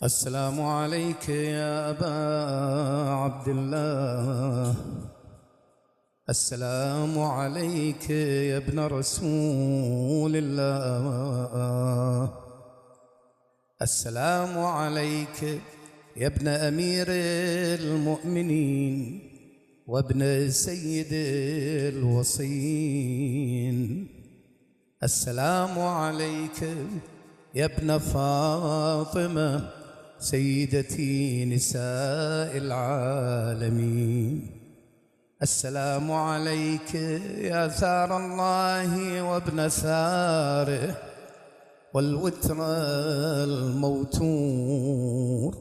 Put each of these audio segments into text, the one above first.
السلام عليك يا أبا عبد الله، السلام عليك يا ابن رسول الله، السلام عليك يا ابن أمير المؤمنين وابن سيد الوصين، السلام عليك يا ابن فاطمة سيدتي نساء العالمين، السلام عليك يا ثار الله وابن ثاره والوتر الموتور،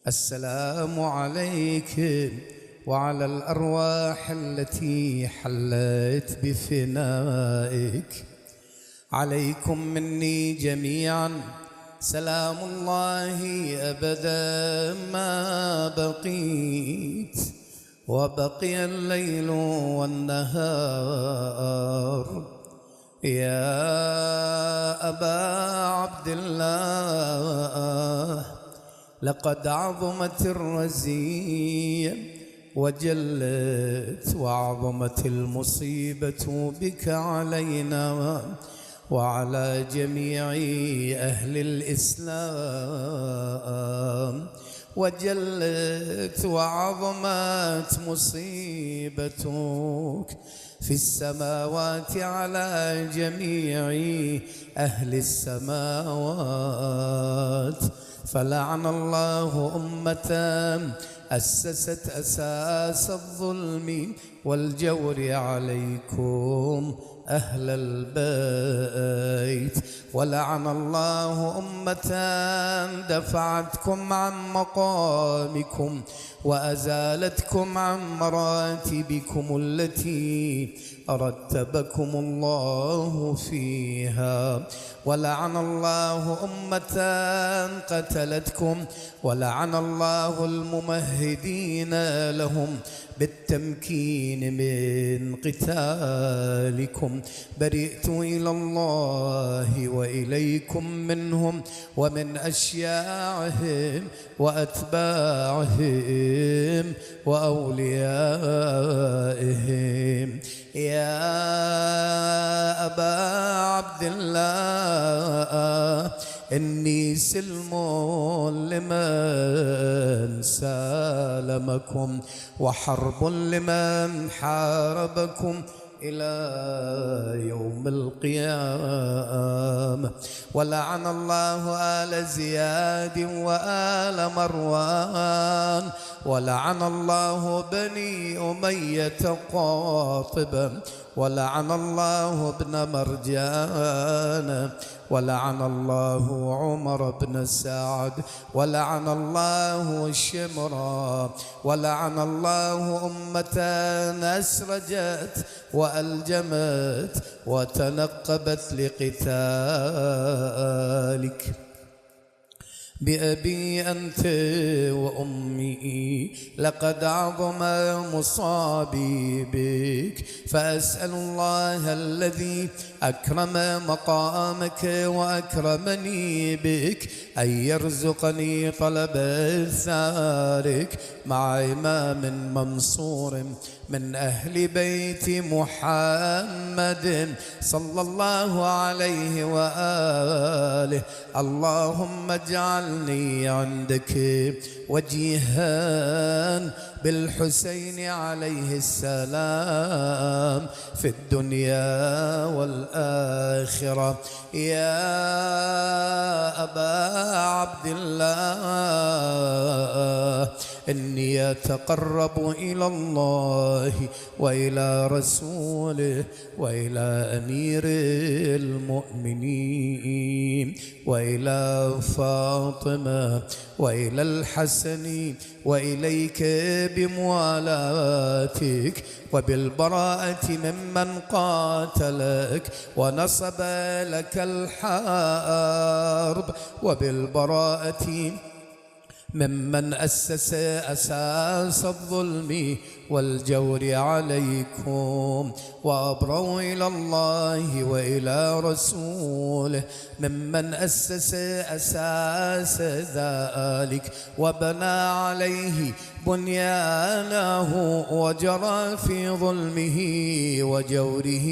السلام عليك وعلى الأرواح التي حلت بفنائك، عليكم مني جميعا سلام الله أبدا ما بقيت وبقي الليل والنهار. يا أبا عبد الله، لقد عظمت الرزية وجلت وعظمت المصيبة بك علينا وعلى جميع أهل الإسلام، وجلت وعظمت مصيبتك في السماوات على جميع أهل السماوات، فلعن الله أمة أسست أساس الظلم والجور عليكم أهل البيت، ولعن الله أمة دفعتكم عن مقامكم وأزالتكم عن مراتبكم التي رتبكم الله فيها، ولعن الله أمة قتلتكم، ولعن الله الممهدين لهم بالتمكين من قتالكم. برئت إلى الله وإليكم منهم ومن أشياعهم وأتباعهم وأوليائهم. يا أبا عبد الله، إني سلم لمن سالمكم وحرب لمن حاربكم إلى يوم القيامة، ولعن الله آل زياد وآل مروان، ولعن الله بني أمية قاطبا، ولعن الله ابن مرجان، ولعن الله عمر بن سعد، ولعن الله شمرا، ولعن الله أمة أسرجت وألجمت وتنقبت لقتالك. بأبي أنت وأمي لقد عظم مصابي بك، فأسأل الله الذي أكرم مقامك وأكرمني بك أن يرزقني طلب ثارك مع إمام منصور من أهل بيت محمد صلى الله عليه وآله. اللهم اجعلني عندك وجيها بالحسين عليه السلام في الدنيا والآخرة. يا أبا عبد الله، إني أتقرب إلى الله وإلى رسوله وإلى أمير المؤمنين وإلى فاطمة وإلى الحسن وإليك بموالاتك وبالبراءة ممن قاتلك ونصب لك الحرب، وبالبراءة ممن أسس أساس الظلم والجور عليكم وأبروا إلى الله وإلى رسوله، ممن أسس أساس ذلك وبنى عليه بنيانه وجرى في ظلمه وجوره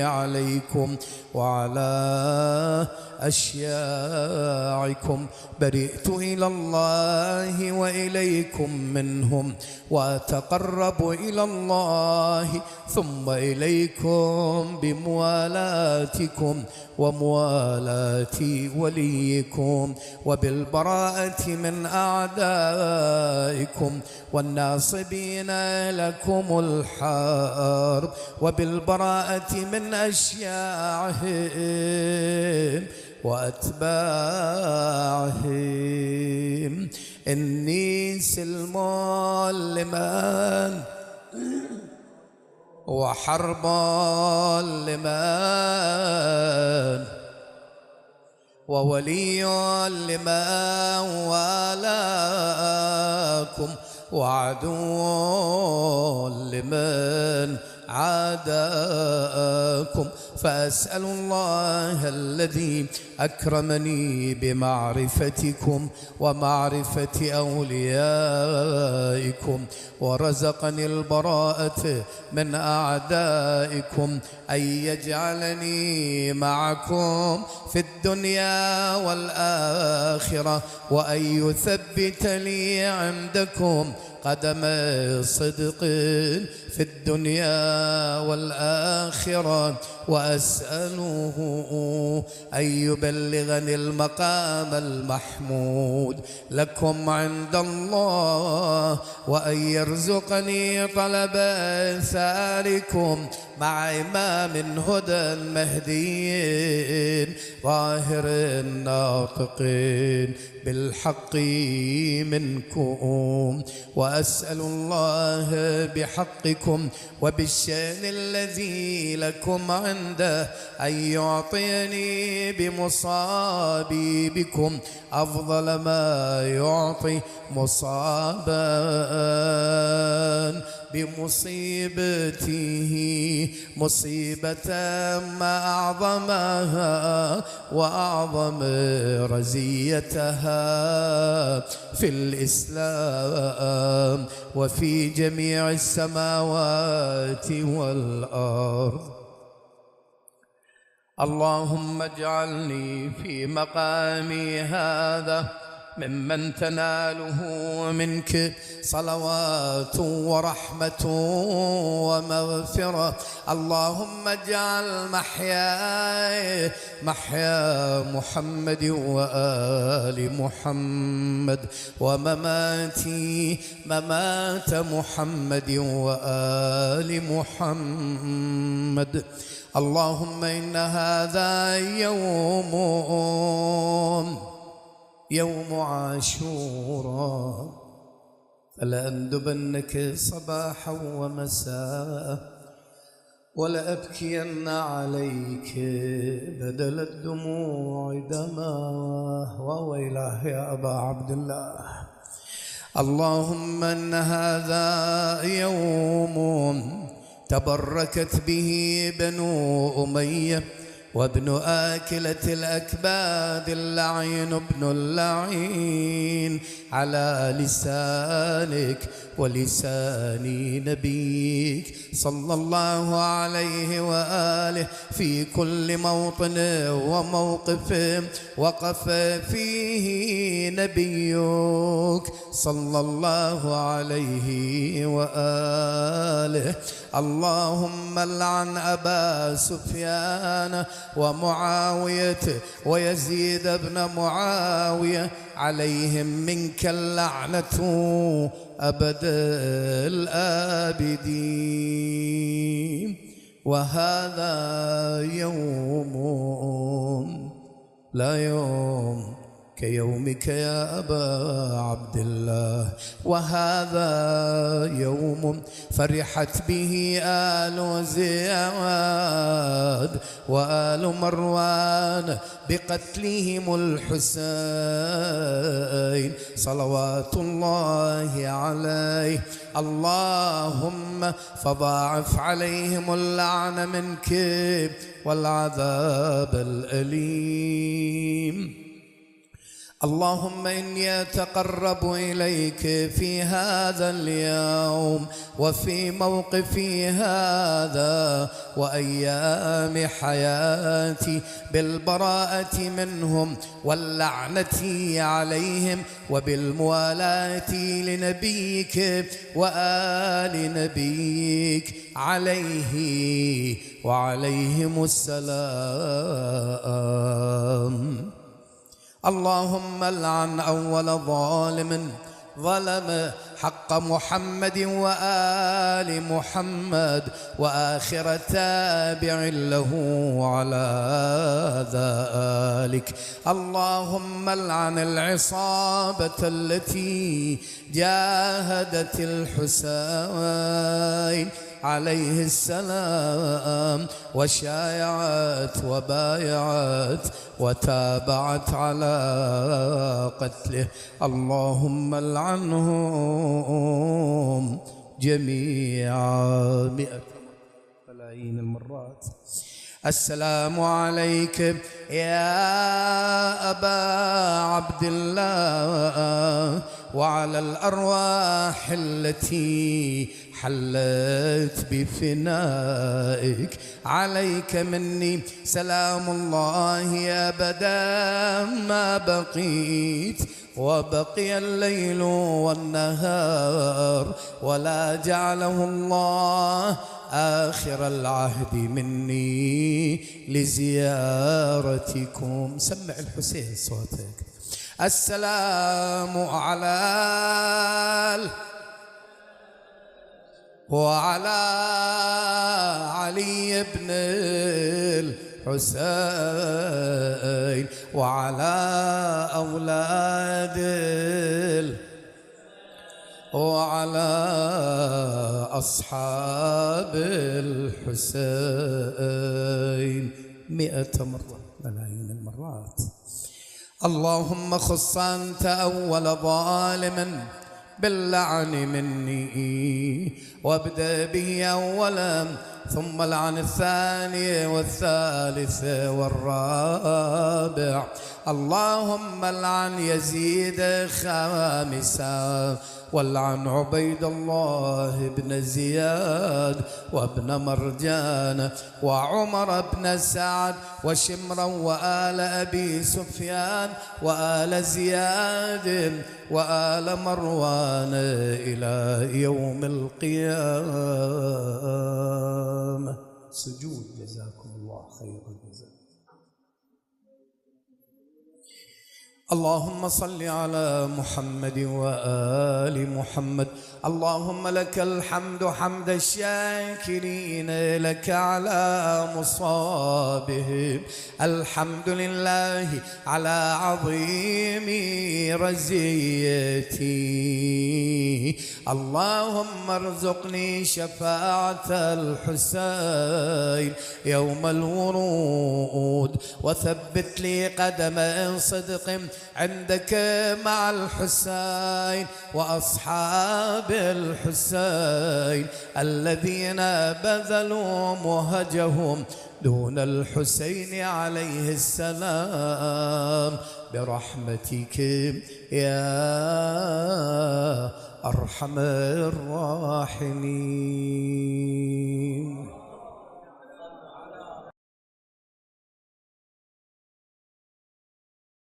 عليكم وعلى أشياعكم، برئت إلى الله وإليكم منهم وأتقرب إلى الله ثم إليكم بموالاتكم وموالاة وليكم وبالبراءة من أعدائكم والناصبين لكم الحرب وبالبراءة من أشياعهم وأتباعهم. إني سلم لمن وحرب لمن وولي لمن والاكم وعدو لمن عاداكم، فأسأل الله الذي أكرمني بمعرفتكم ومعرفة أوليائكم ورزقني البراءة من أعدائكم أن يجعلني معكم في الدنيا والآخرة، وأن يثبت لي عندكم قدم صدق في الدنيا والآخرة، وأسأله أن يبلغني المقام المحمود لكم عند الله، وأن يرزقني طلب ثاركم مع إمام هدى مهدي ظاهر ناطق بالحق منكم. وأسأل الله بحقكم وبالشأن الذي لكم عنده أن يعطيني بمصابي بكم أفضل ما يعطي مصابا بمصيبته مصيبة ما أعظمها وأعظم رزيتها في الإسلام وفي جميع السماوات والأرض. اللهم اجعلني في مقامي هذا ممن تناله منك صلوات ورحمة ومغفرة. اللهم اجعل محياي محيا محمد وآل محمد، ومماتي ممات محمد وآل محمد. اللهم إن هذا يوم عاشوراء، فلأندبنك صباحا ومساء، ولأبكين عليك بدل الدموع دما وويلاه يا أبا عبد الله. اللهم إن هذا يوم تبركت به بنو أمية وابن آكلة الأكباد اللعين ابن اللعين على لسانك ولسان نبيك صلى الله عليه وآله في كل موطن وموقف وقف فيه نبيك صلى الله عليه وآله. اللهم لعن أبا سفيان ومعاوية ويزيد بن معاوية عليهم منك اللعنة أبد الآبدين. وهذا يوم لا يوم كيومك يا أبا عبد الله. وهذا يوم فرحت به آل زياد وآل مروان بقتلهم الحسين صلوات الله عليه. اللهم فضاعف عليهم اللعن منك والعذاب الأليم. اللهم إني أتقرب إليك في هذا اليوم وفي موقفي هذا وأيام حياتي بالبراءة منهم واللعنة عليهم وبالموالاة لنبيك وآل نبيك عليه وعليهم السلام. اللهم العن أول ظالم ظلم حق محمد وآل محمد وآخر تابع له على ذلك. اللهم العن العصابة التي جاهدت الحسين عليه السلام وشايعت وبايعت وتابعت على قتله. اللهم العنهم جميعا 100 ملايين المرات. السلام عليك يا أبا عبد الله وعلى الأرواح التي حلت بفنائك. عليك مني سلام الله أبدا ما بقيت وبقي الليل والنهار ولا جعله الله آخر العهد مني لزيارتكم. سمع الحسين صوتك. السلام على وعلى علي بن الحسين وعلى أولاد وعلى أصحاب الحسين 100 مرة ملايين المرات. اللهم خص أنت أول ظالم باللعن مني وابدأ به أولا ثم لعن الثاني والثالث والرابع. اللهم لعن يزيد خامسا والعن عبيد الله بن زياد وابن مرجان وعمر بن سعد وشمرا وآل أبي سفيان وآل زياد وآل مروان إلى يوم القيامة. سجود جزاكم الله خير الجزاء. اللهم صل على محمد وآل محمد. اللهم لك الحمد حمد الشاكرين لك على مصابهم. الحمد لله على عظيم رزيتي. اللهم ارزقني شفاعة الحسين يوم الورود وثبت لي قدم صدق عندك مع الحسين وأصحاب الحسين الذين بذلوا مهجهم دون الحسين عليه السلام برحمتك يا أرحم الراحمين.